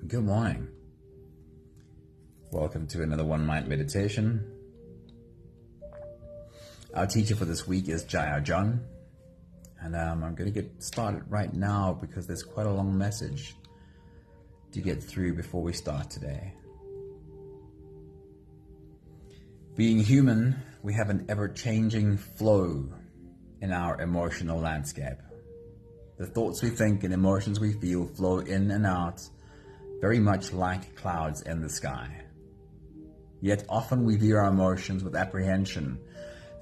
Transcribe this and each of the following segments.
Good morning. Welcome to another One Mind Meditation. Our teacher for this week is Jaiya John. And I'm going to get started right now because there's quite a long message to get through before we start today. Being human, we have an ever-changing flow in our emotional landscape. The thoughts we think and emotions we feel flow in and out, very much like clouds in the sky. Yet often we view our emotions with apprehension,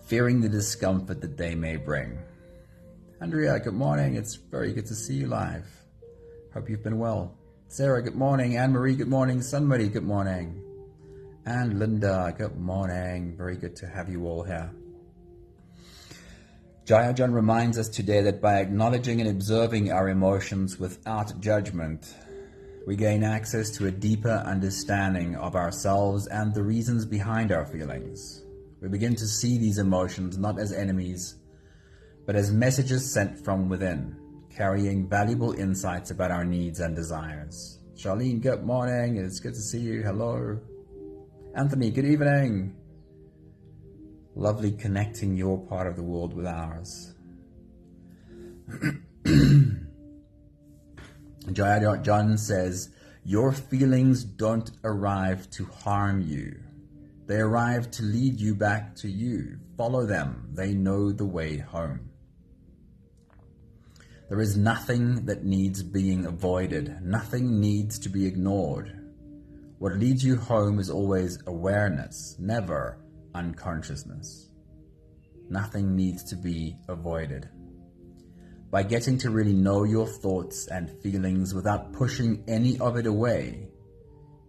fearing the discomfort that they may bring. Andrea, good morning. It's very good to see you live. Hope you've been well. Sarah, good morning. Anne-Marie, good morning. Sunmuddy, good morning. And Linda, good morning. Very good to have you all here. Jaiya John reminds us today that by acknowledging and observing our emotions without judgment, we gain access to a deeper understanding of ourselves and the reasons behind our feelings. We begin to see these emotions not as enemies, but as messages sent from within, carrying valuable insights about our needs and desires. Charlene, good morning. It's good to see you. Hello. Anthony, good evening. Lovely connecting your part of the world with ours. Jaiya John says, your feelings don't arrive to harm you. They arrive to lead you back to you. Follow them. They know the way home. There is nothing that needs being avoided. Nothing needs to be ignored. What leads you home is always awareness, never unconsciousness. Nothing needs to be avoided. By getting to really know your thoughts and feelings without pushing any of it away,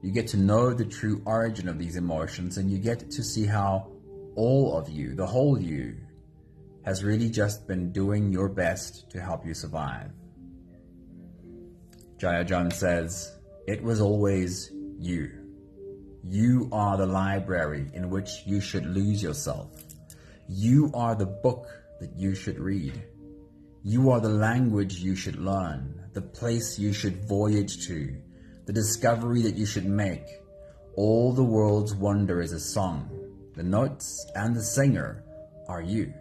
you get to know the true origin of these emotions, and you get to see how all of you, the whole you, has really just been doing your best to help you survive. Jaiya John says, it was always you. You are the library in which you should lose yourself. You are the book that you should read. You are the language you should learn, the place you should voyage to, the discovery that you should make. All the world's wonder is a song. The notes and the singer are you.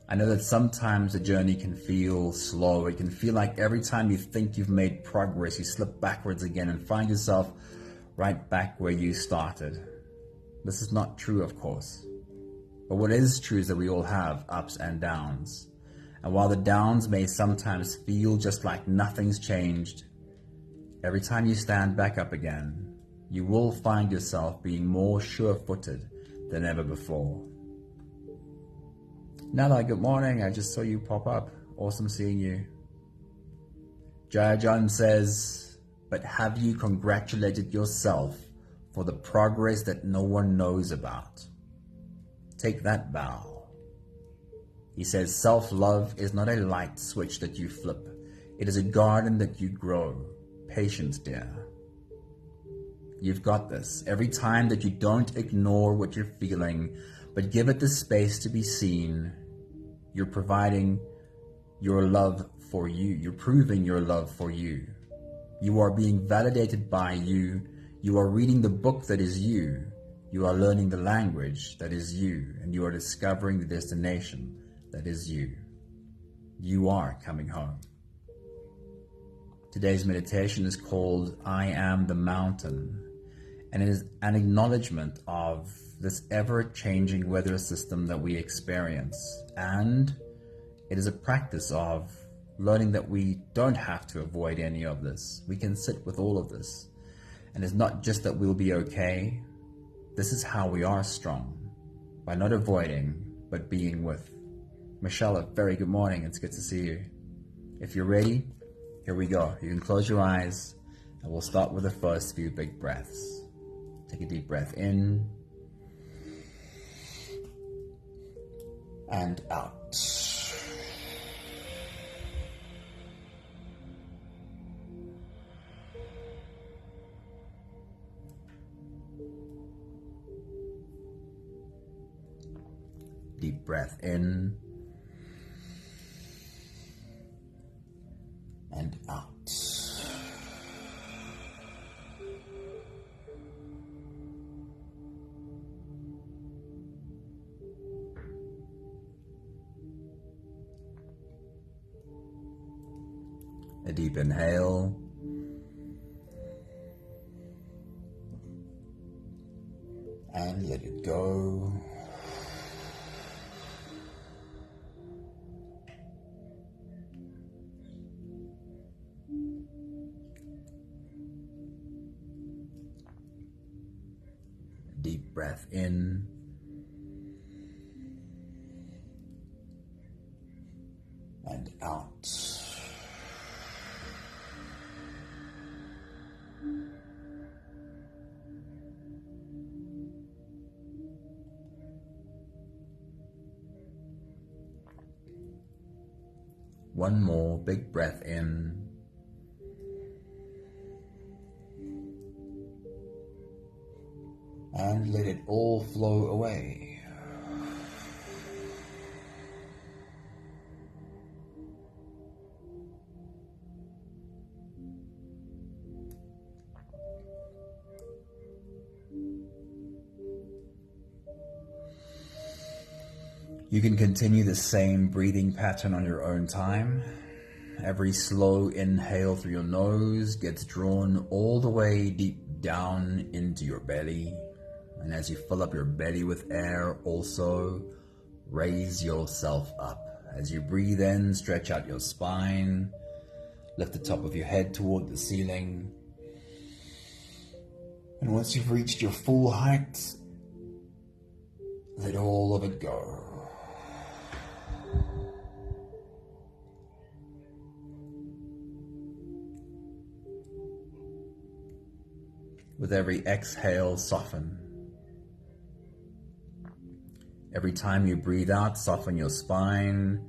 I know that sometimes the journey can feel slow. It can feel like every time you think you've made progress, you slip backwards again and find yourself right back where you started. This is not true, of course. But what is true is that we all have ups and downs. And while the downs may sometimes feel just like nothing's changed, every time you stand back up again, you will find yourself being more sure-footed than ever before. Nala, good morning. I just saw you pop up. Awesome seeing you. Jaiya John says, but have you congratulated yourself for the progress that no one knows about? Take that vow. He says, self-love is not a light switch that you flip. It is a garden that you grow. Patience, dear. You've got this. Every time that you don't ignore what you're feeling, but give it the space to be seen, you're providing your love for you. You're proving your love for you. You are being validated by you. You are reading the book that is you. You are learning the language that is you, and you are discovering the destination that is you. You are coming home. Today's meditation is called I Am the Mountain, and it is an acknowledgement of this ever-changing weather system that we experience, and it is a practice of learning that we don't have to avoid any of this. We can sit with all of this, and it's not just that we'll be okay. This is how we are strong, by not avoiding, but being with. Michelle, a very good morning. It's good to see you. If you're ready, here we go. You can close your eyes, and we'll start with the first few big breaths. Take a deep breath in and out. Deep breath in and out. A deep inhale. And let it go. Deep breath in. And out. One more big breath in. And let it all flow away. You can continue the same breathing pattern on your own time. Every slow inhale through your nose gets drawn all the way deep down into your belly. And as you fill up your belly with air, also raise yourself up. As you breathe in, stretch out your spine, lift the top of your head toward the ceiling. And once you've reached your full height, let all of it go. With every exhale, soften. Every time you breathe out, soften your spine,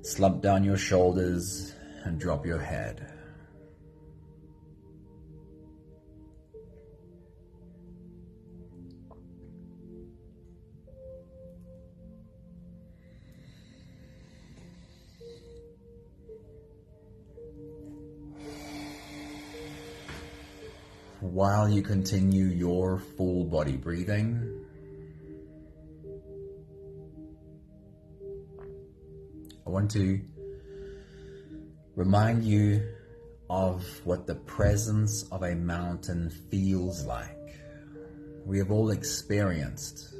slump down your shoulders, and drop your head. While you continue your full body breathing, I want to remind you of what the presence of a mountain feels like. We have all experienced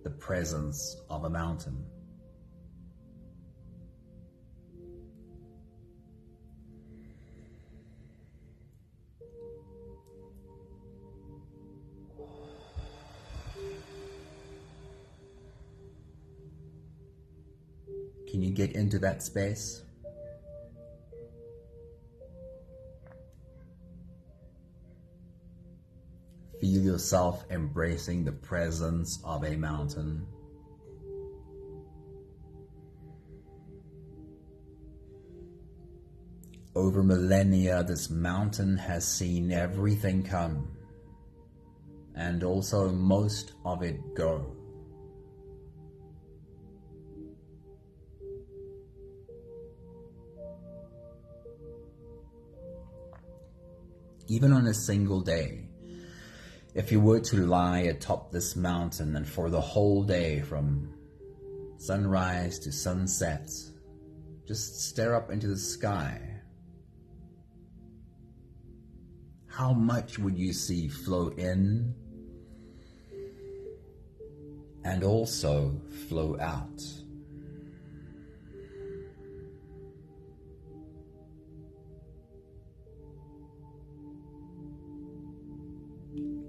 the presence of a mountain. Can you get into that space? Feel yourself embracing the presence of a mountain. Over millennia, this mountain has seen everything come, and also most of it go. Even on a single day, if you were to lie atop this mountain and for the whole day from sunrise to sunset, just stare up into the sky, how much would you see flow in and also flow out?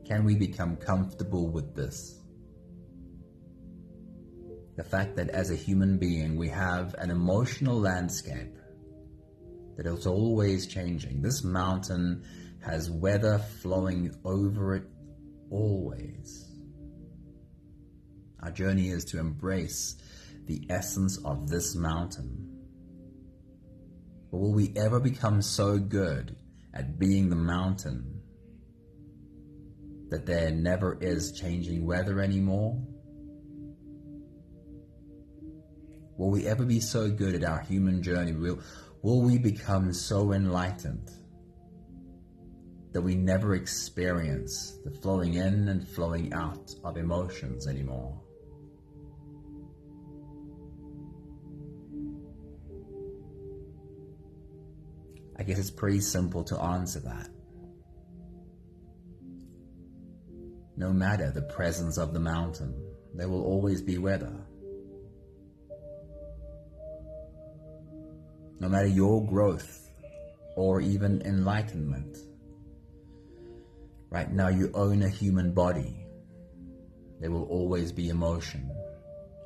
Can we become comfortable with this? The fact that as a human being we have an emotional landscape that is always changing. This mountain has weather flowing over it always. Our journey is to embrace the essence of this mountain. But will we ever become so good at being the mountain that there never is changing weather anymore? Will we ever be so good at our human journey? Will we become so enlightened that we never experience the flowing in and flowing out of emotions anymore? I guess it's pretty simple to answer that. No matter the presence of the mountain, there will always be weather. No matter your growth or even enlightenment, right now you own a human body. There will always be emotion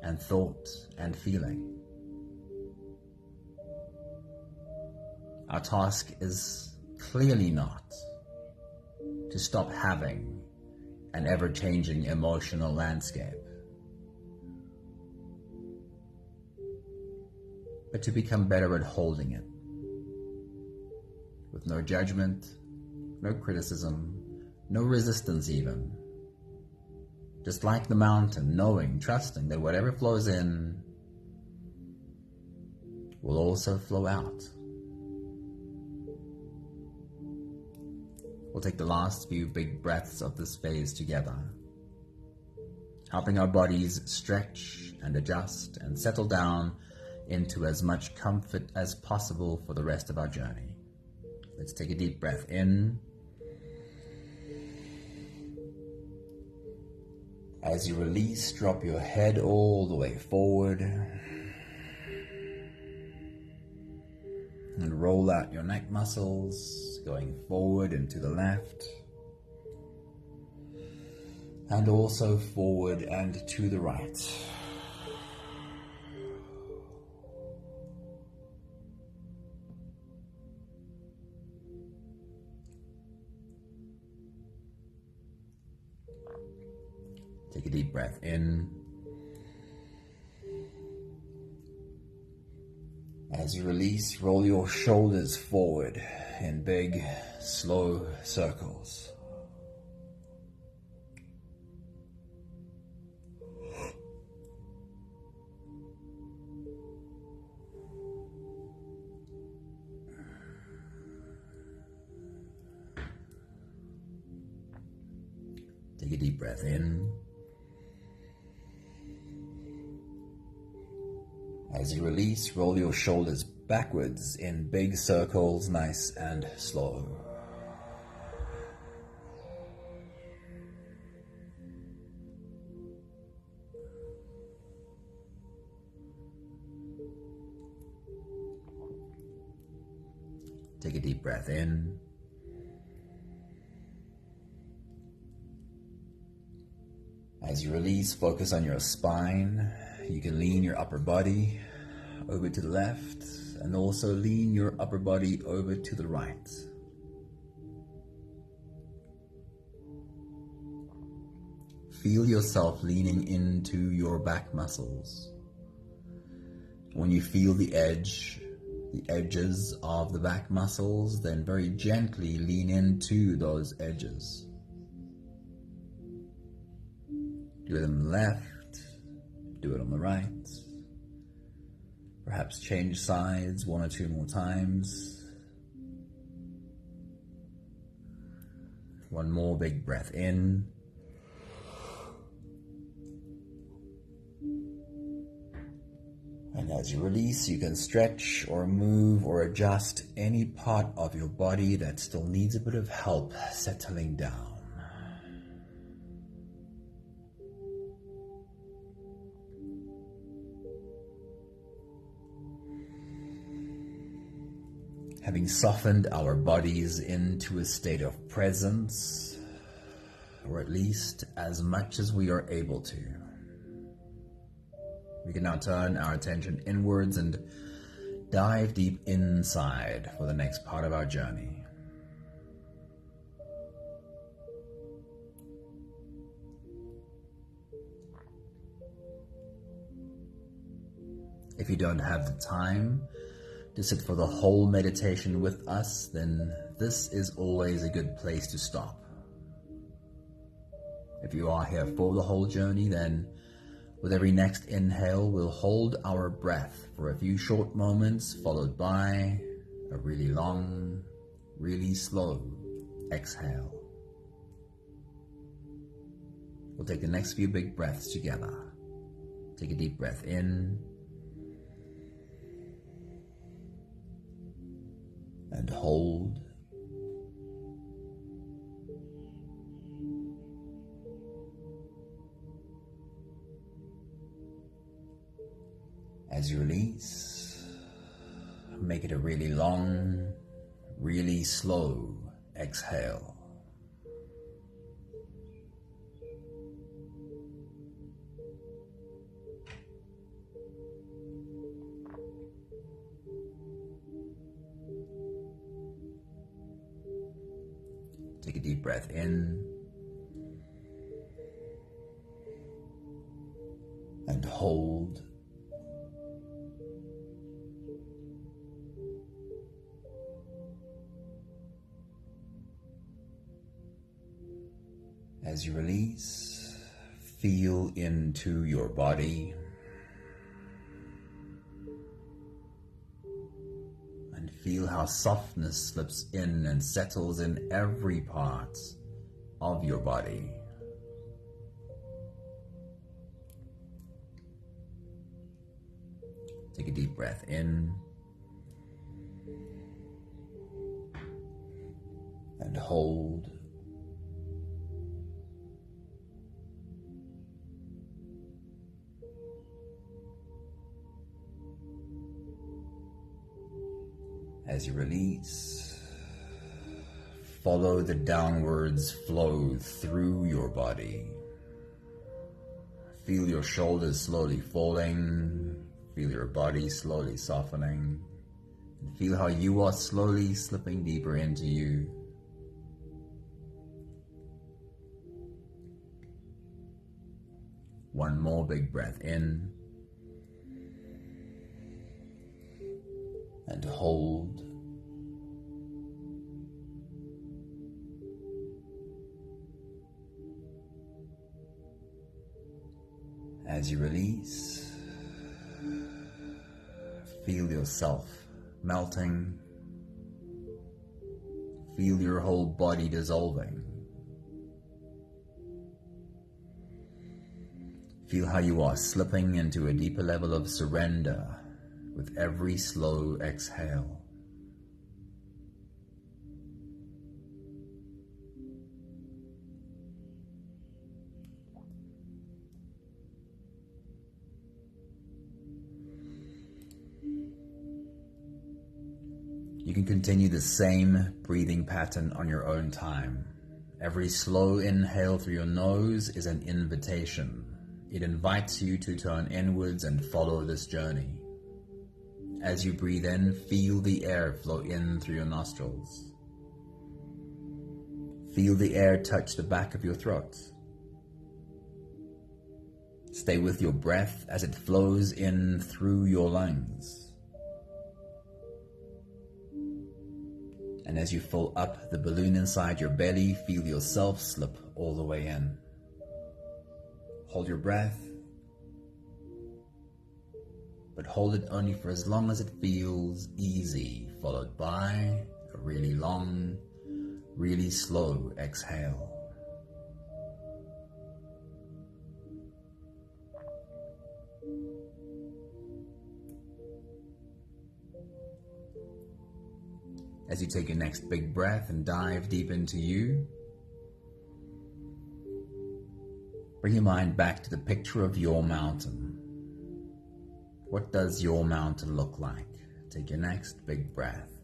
and thought and feeling. Our task is clearly not to stop having an ever-changing emotional landscape, but to become better at holding it, with no judgment, no criticism, no resistance even. Just like the mountain, knowing, trusting that whatever flows in will also flow out. We'll take the last few big breaths of this phase together, helping our bodies stretch and adjust and settle down into as much comfort as possible for the rest of our journey. Let's take a deep breath in. As you release, drop your head all the way forward and roll out your neck muscles, going forward and to the left, and also forward and to the right. Take a deep breath in. As you release, roll your shoulders forward in big, slow circles. Take a deep breath in. As you release, roll your shoulders backwards in big circles, nice and slow. Take a deep breath in. As you release, focus on your spine. You can lean your upper body over to the left and also lean your upper body over to the right. Feel yourself leaning into your back muscles. When you feel the edges of the back muscles, then very gently lean into those edges. Do it on the left. Do it on the right. Perhaps change sides one or two more times. One more big breath in. And as you release, you can stretch or move or adjust any part of your body that still needs a bit of help settling down. Having softened our bodies into a state of presence, or at least as much as we are able to, we can now turn our attention inwards and dive deep inside for the next part of our journey. If you don't have the time to sit for the whole meditation with us, then this is always a good place to stop. If you are here for the whole journey, then with every next inhale, we'll hold our breath for a few short moments, followed by a really long, really slow exhale. We'll take the next few big breaths together. Take a deep breath in. and hold. As you release, make it a really long, really slow exhale. Take a deep breath in and hold. As you release, feel into your body and feel how softness slips in and settles in every part of your body. Take a deep breath in and hold. As you release, follow the downwards flow through your body. Feel your shoulders slowly falling, feel your body slowly softening, and feel how you are slowly slipping deeper into you. One more big breath in and hold. As you release, feel yourself melting. Feel your whole body dissolving. Feel how you are slipping into a deeper level of surrender with every slow exhale. You can continue the same breathing pattern on your own time. Every slow inhale through your nose is an invitation. It invites you to turn inwards and follow this journey. As you breathe in, feel the air flow in through your nostrils. Feel the air touch the back of your throat. Stay with your breath as it flows in through your lungs. And as you fill up the balloon inside your belly, feel yourself slip all the way in. Hold your breath, but hold it only for as long as it feels easy, followed by a really long, really slow exhale. As you take your next big breath and dive deep into you, bring your mind back to the picture of your mountain. What does your mountain look like? Take your next big breath.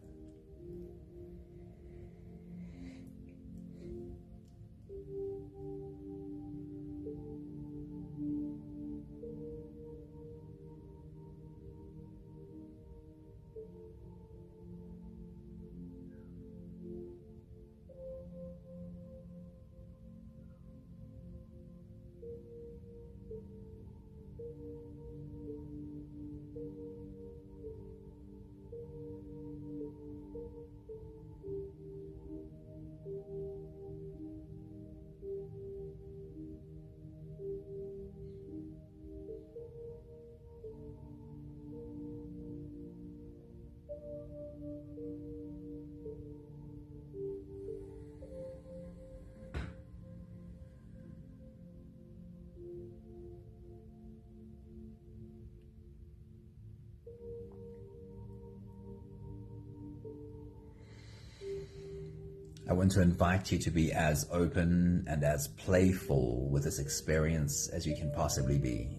I want to invite you to be as open and as playful with this experience as you can possibly be.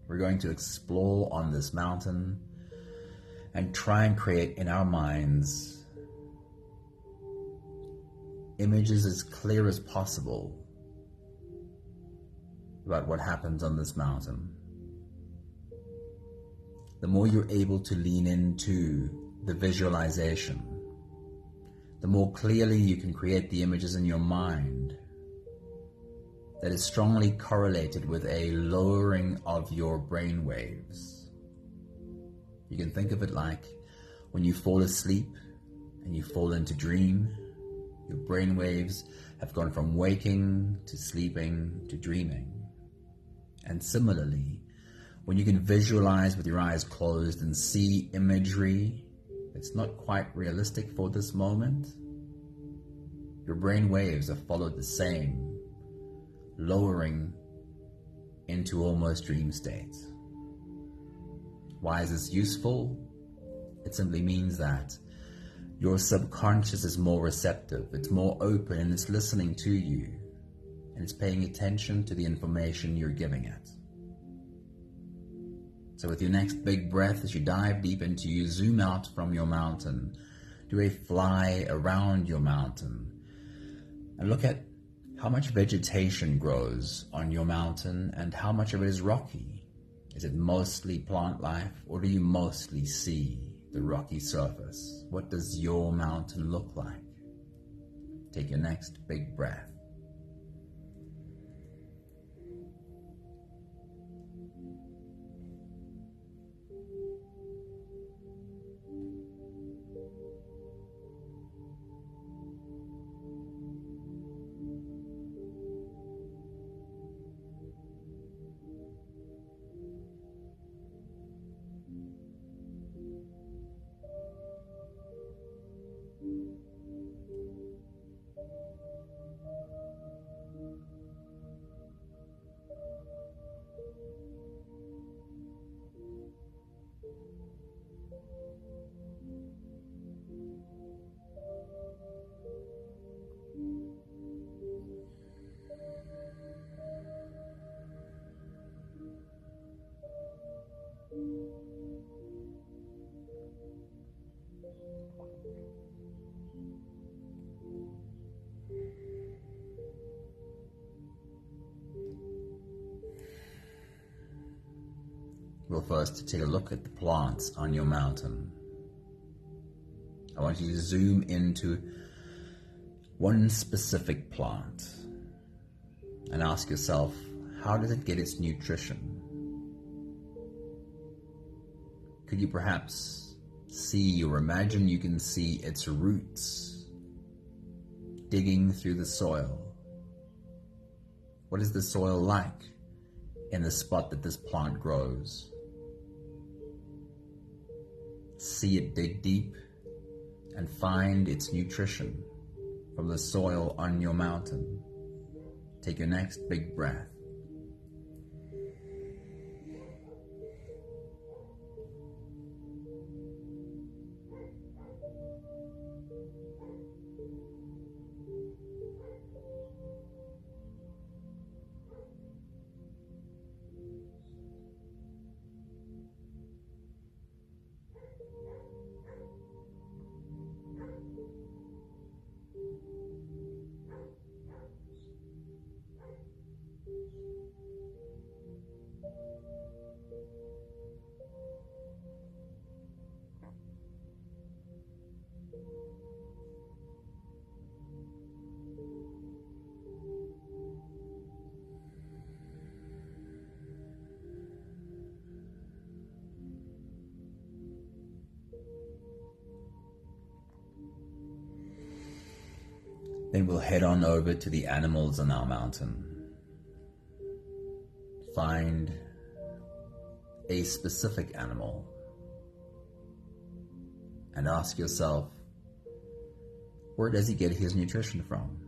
We're going to explore on this mountain and try and create in our minds images as clear as possible about what happens on this mountain. The more you're able to lean into the visualization, the more clearly you can create the images in your mind that is strongly correlated with a lowering of your brain waves. You can think of it like when you fall asleep and you fall into dream, your brain waves have gone from waking to sleeping to dreaming. And similarly, when you can visualize with your eyes closed and see imagery that's not quite realistic for this moment, your brain waves have followed the same, lowering into almost dream states. Why is this useful? It simply means that your subconscious is more receptive, it's more open, and it's listening to you, and it's paying attention to the information you're giving it. So with your next big breath, as you dive deep into you, zoom out from your mountain, do a fly around your mountain, and look at how much vegetation grows on your mountain and how much of it is rocky. Is it mostly plant life, or do you mostly see the rocky surface? What does your mountain look like? Take your next big breath. We'll first take a look at the plants on your mountain. I want you to zoom into one specific plant and ask yourself, how does it get its nutrition? Could you perhaps see or imagine you can see its roots digging through the soil? What is the soil like in the spot that this plant grows? See it dig deep and find its nutrition from the soil on your mountain. Take your next big breath. Then we'll head on over to the animals on our mountain. Find a specific animal and ask yourself, where does he get his nutrition from?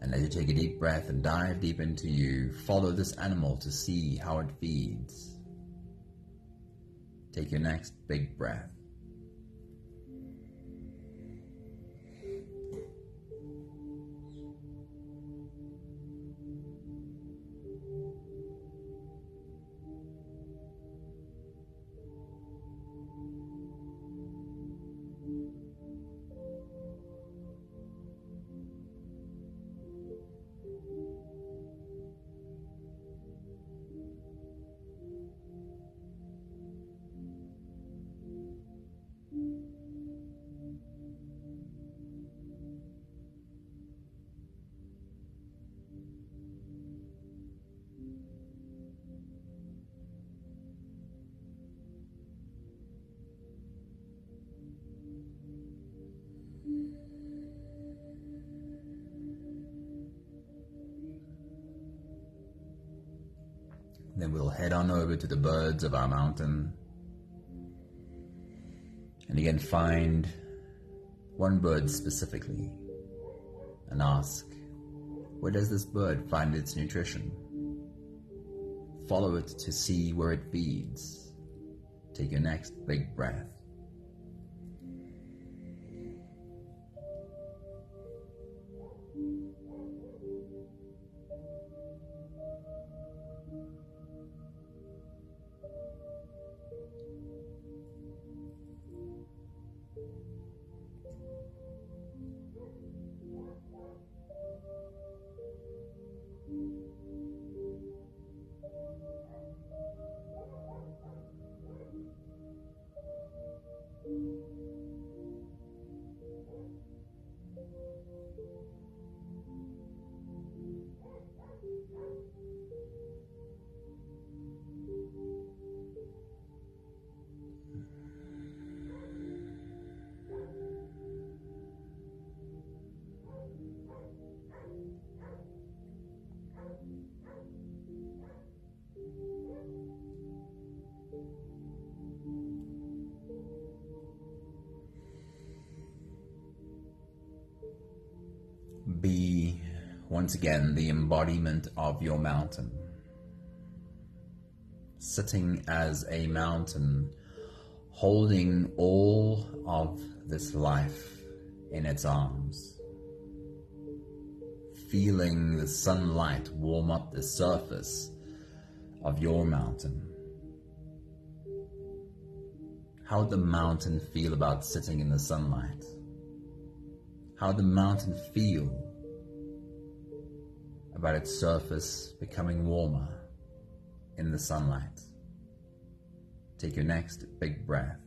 And as you take a deep breath and dive deep into you, follow this animal to see how it feeds. Take your next big breath. Then we'll head on over to the birds of our mountain. And again, find one bird specifically and ask, where does this bird find its nutrition? Follow it to see where it feeds. Take your next big breath. Be, once again, the embodiment of your mountain. Sitting as a mountain, holding all of this life in its arms. Feeling the sunlight warm up the surface of your mountain. How would the mountain feel about sitting in the sunlight? How would the mountain feel about its surface becoming warmer in the sunlight? Take your next big breath.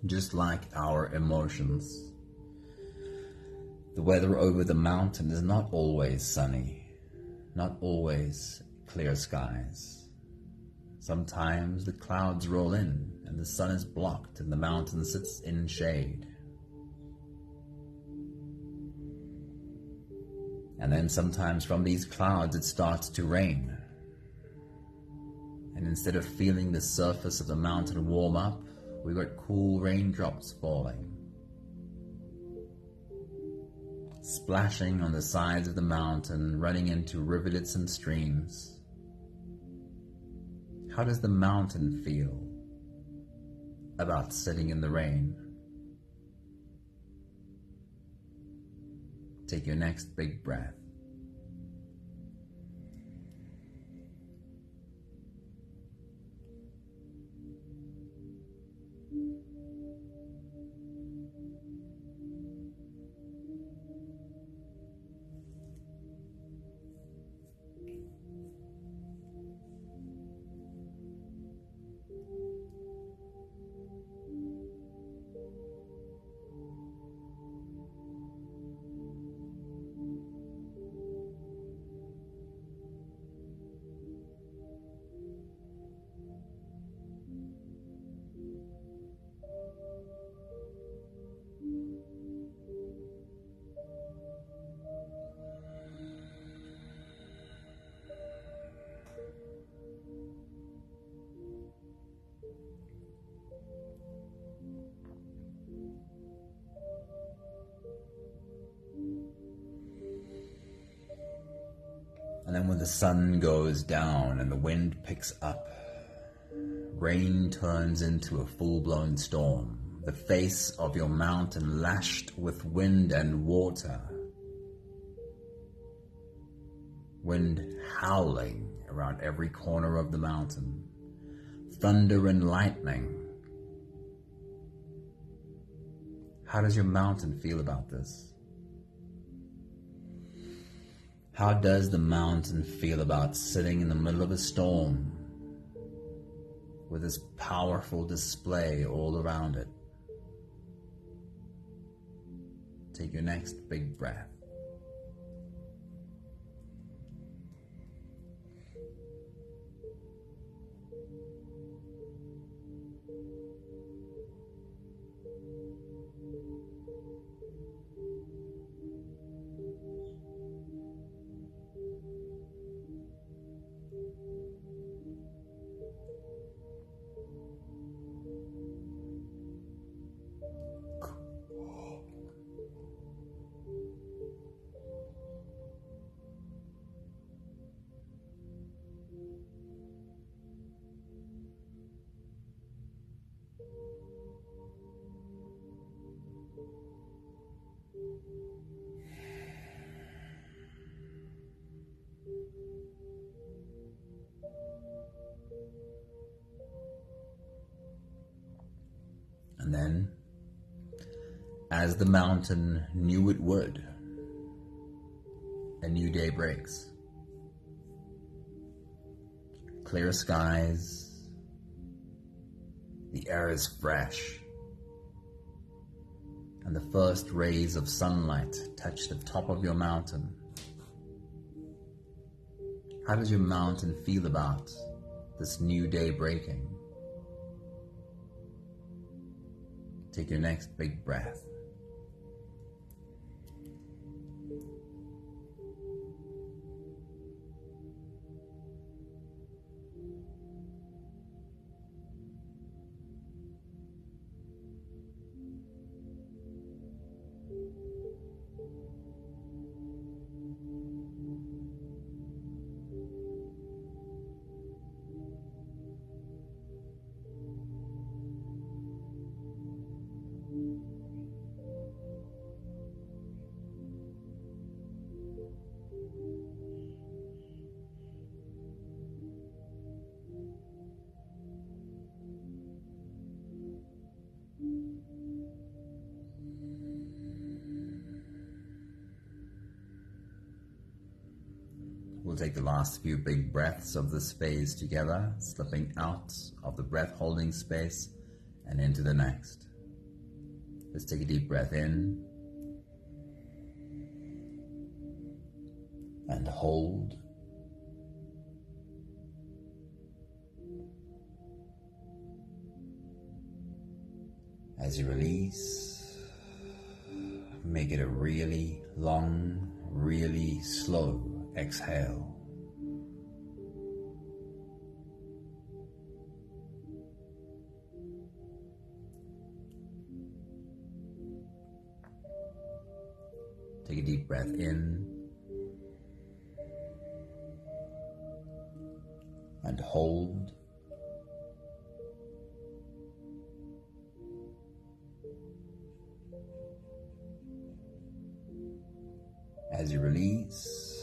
Just like our emotions, the weather over the mountain is not always sunny, not always clear skies. Sometimes the clouds roll in and the sun is blocked and the mountain sits in shade. And then sometimes from these clouds it starts to rain. And instead of feeling the surface of the mountain warm up, we got cool raindrops falling, splashing on the sides of the mountain, running into rivulets and streams. How does the mountain feel about sitting in the rain? Take your next big breath. And then when the sun goes down and the wind picks up, rain turns into a full-blown storm, the face of your mountain lashed with wind and water. Wind howling around every corner of the mountain. Thunder and lightning. How does your mountain feel about this? How does the mountain feel about sitting in the middle of a storm with this powerful display all around it? Take your next big breath. And then, as the mountain knew it would, a new day breaks. Clear skies, the air is fresh, and the first rays of sunlight touch the top of your mountain. How does your mountain feel about this new day breaking? Take your next big breath. We'll take the last few big breaths of this phase together, slipping out of the breath holding space and into the next. Let's take a deep breath in and hold. As you release, make it a really long, really slow exhale. Take a deep breath in and hold. As you release,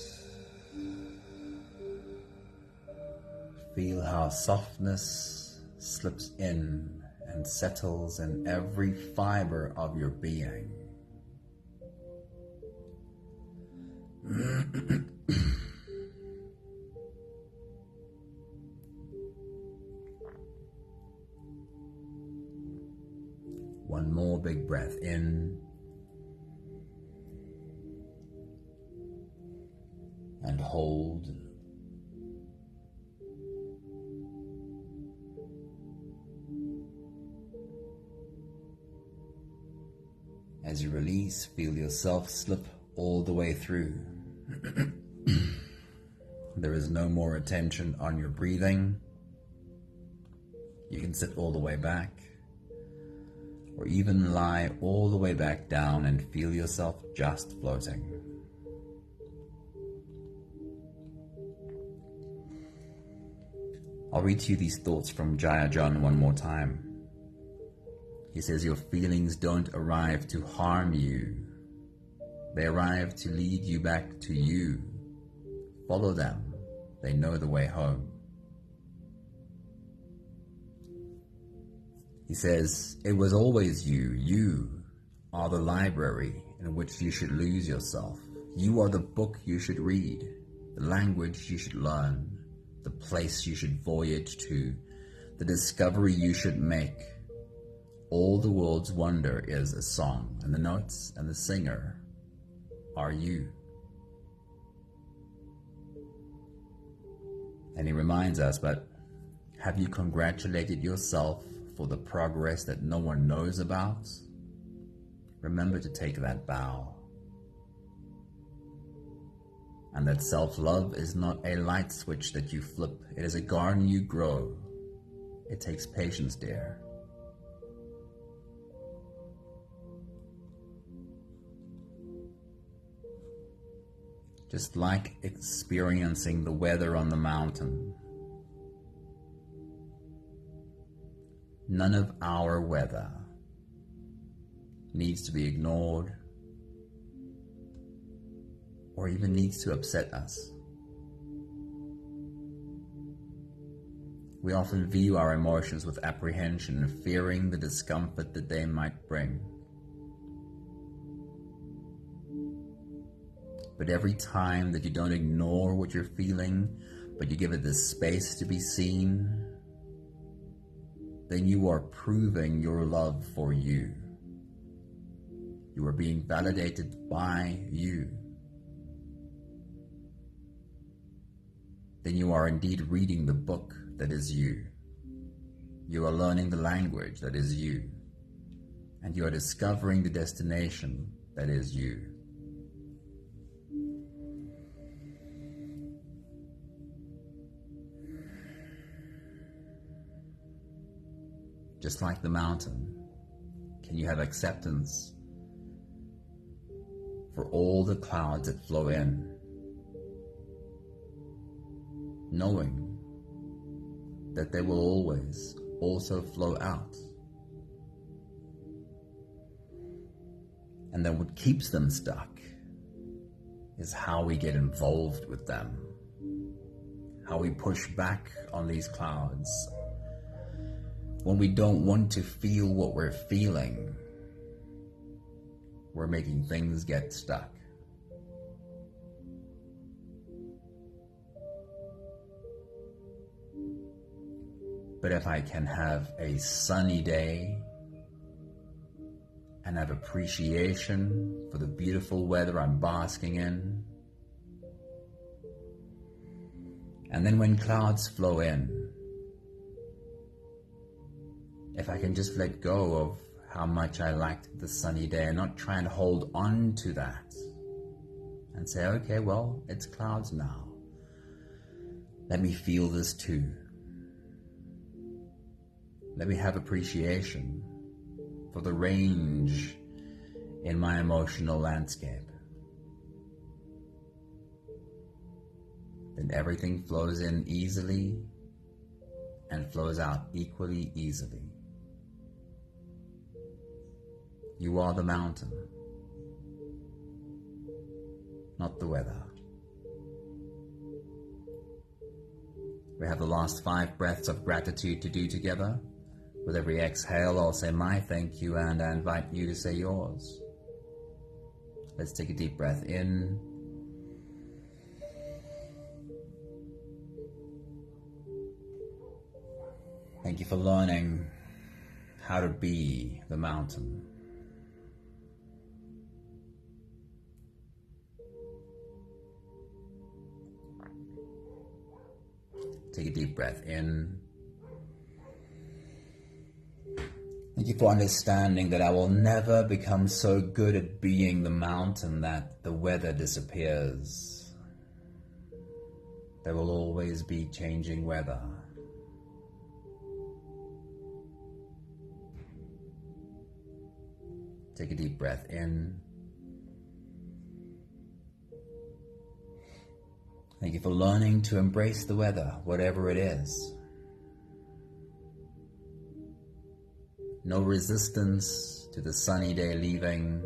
feel how softness slips in and settles in every fiber of your being. One more big breath in and hold. As you release, feel yourself slip all the way through. There is no more attention on your breathing. You can sit all the way back, or even lie all the way back down and feel yourself just floating. I'll read to you these thoughts from Jaiya John one more time. He says your feelings don't arrive to harm you. They arrive to lead you back to you. Follow them. They know the way home. He says, it was always you. You are the library in which you should lose yourself. You are the book you should read, the language you should learn, the place you should voyage to, the discovery you should make. All the world's wonder is a song, and the notes and the singer are you. And he reminds us, but have you congratulated yourself for the progress that no one knows about? Remember to take that bow. And that self-love is not a light switch that you flip. It is a garden you grow. It takes patience, dear. Just like experiencing the weather on the mountain. None of our weather needs to be ignored or even needs to upset us. We often view our emotions with apprehension, fearing the discomfort that they might bring. But every time that you don't ignore what you're feeling, but you give it the space to be seen, then you are proving your love for you. You are being validated by you. Then you are indeed reading the book that is you. You are learning the language that is you. And you are discovering the destination that is you. Just like the mountain, can you have acceptance for all the clouds that flow in, knowing that they will always also flow out? And then what keeps them stuck is how we get involved with them, how we push back on these clouds. When we don't want to feel what we're feeling, we're making things get stuck. But if I can have a sunny day and have appreciation for the beautiful weather I'm basking in, and then when clouds flow in, if I can just let go of how much I liked the sunny day and not try and hold on to that and say, okay, well, it's clouds now. Let me feel this too. Let me have appreciation for the range in my emotional landscape. Then everything flows in easily and flows out equally easily. You are the mountain, not the weather. We have the last 5 breaths of gratitude to do together. With every exhale, I'll say my thank you, and I invite you to say yours. Let's take a deep breath in. Thank you for learning how to be the mountain. Take a deep breath in. Thank you for understanding that I will never become so good at being the mountain that the weather disappears. There will always be changing weather. Take a deep breath in. Thank you for learning to embrace the weather, whatever it is. No resistance to the sunny day leaving.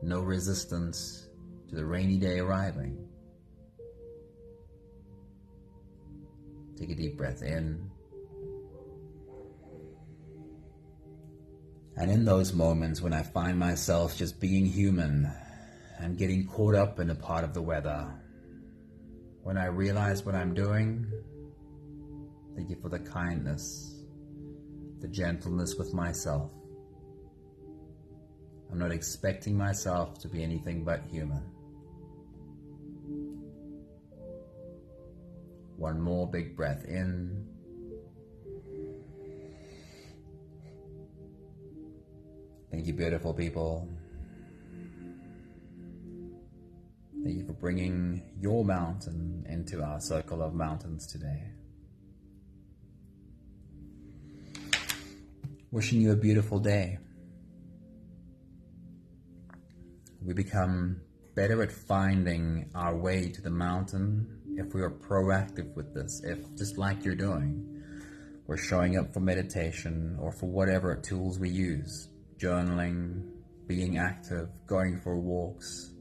No resistance to the rainy day arriving. Take a deep breath in. And in those moments when I find myself just being human and getting caught up in a part of the weather, when I realize what I'm doing, thank you for the kindness, the gentleness with myself. I'm not expecting myself to be anything but human. One more big breath in. Thank you, beautiful people. Thank you for bringing your mountain into our circle of mountains today. Wishing you a beautiful day. We become better at finding our way to the mountain if we are proactive with this. If, just like you're doing, we're showing up for meditation or for whatever tools we use. Journaling, being active, going for walks.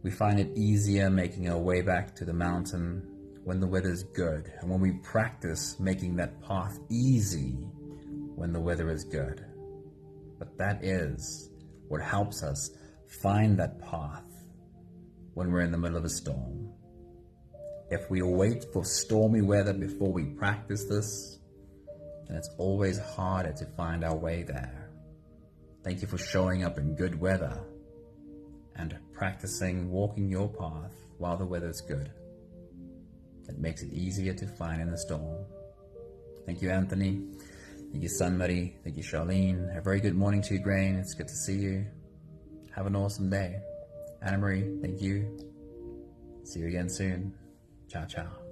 We find it easier making our way back to the mountain when the weather's good, and when we practice making that path easy when the weather is good. But that is what helps us find that path when we're in the middle of a storm. If we wait for stormy weather before we practice this, then it's always harder to find our way there. Thank you for showing up in good weather and practicing walking your path while the weather's good. It makes it easier to find in the storm. Thank you, Anthony. Thank you, Sunmuddy. Thank you, Charlene. A very good morning to you, Grain. It's good to see you. Have an awesome day. Anna Marie, thank you. See you again soon. Ciao, ciao.